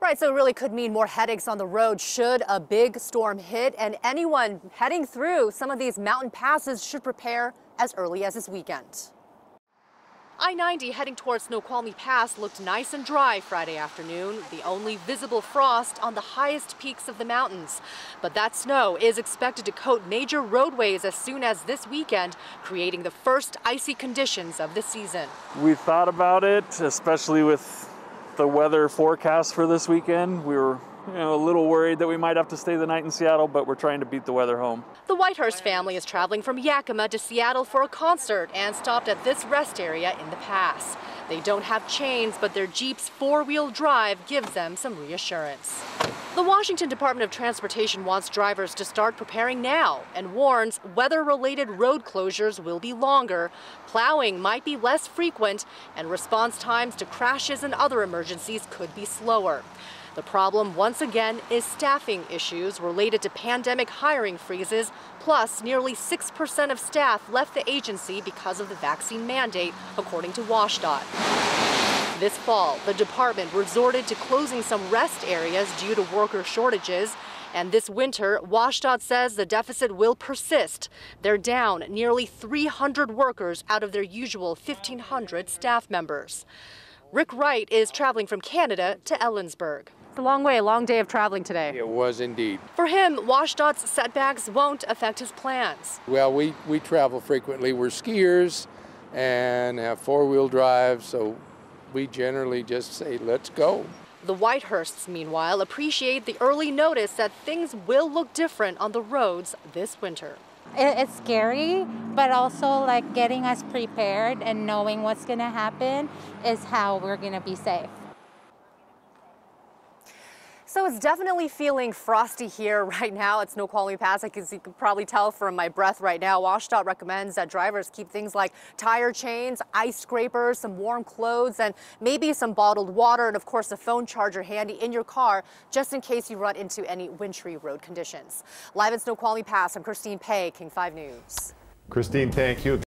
Right, so it really could mean more headaches on the road should a big storm hit, and anyone heading through some of these mountain passes should prepare as early as this weekend. I-90 heading towards Snoqualmie Pass looked nice and dry Friday afternoon, the only visible frost on the highest peaks of the mountains. But that snow is expected to coat major roadways as soon as this weekend, creating the first icy conditions of the season. We thought about it, especially with the weather forecast for this weekend. We were a little worried that we might have to stay the night in Seattle, but we're trying to beat the weather home. The Whitehurst family is traveling from Yakima to Seattle for a concert and stopped at this rest area in the pass. They don't have chains, but their Jeep's four-wheel drive gives them some reassurance. The Washington Department of Transportation wants drivers to start preparing now and warns weather-related road closures will be longer, plowing might be less frequent, and response times to crashes and other emergencies could be slower. The problem, once again, is staffing issues related to pandemic hiring freezes, plus nearly 6% of staff left the agency because of the vaccine mandate, according to WSDOT. This fall, the department resorted to closing some rest areas due to worker shortages. And this winter, WSDOT says the deficit will persist. They're down nearly 300 workers out of their usual 1,500 staff members. Rick Wright is traveling from Canada to Ellensburg. It's a long way, a long day of traveling today. It was indeed. For him, WSDOT's setbacks won't affect his plans. Well, we travel frequently. We're skiers and have four-wheel drive, so we generally just say, let's go. The Whitehursts, meanwhile, appreciate the early notice that things will look different on the roads this winter. It's scary, but also like getting us prepared and knowing what's going to happen is how we're going to be safe. So it's definitely feeling frosty here right now at Snoqualmie Pass. As you can probably tell from my breath right now, WSDOT recommends that drivers keep things like tire chains, ice scrapers, some warm clothes, and maybe some bottled water, and of course a phone charger handy in your car just in case you run into any wintry road conditions. Live at Snoqualmie Pass, I'm Christine Pei, King 5 News. Christine, thank you.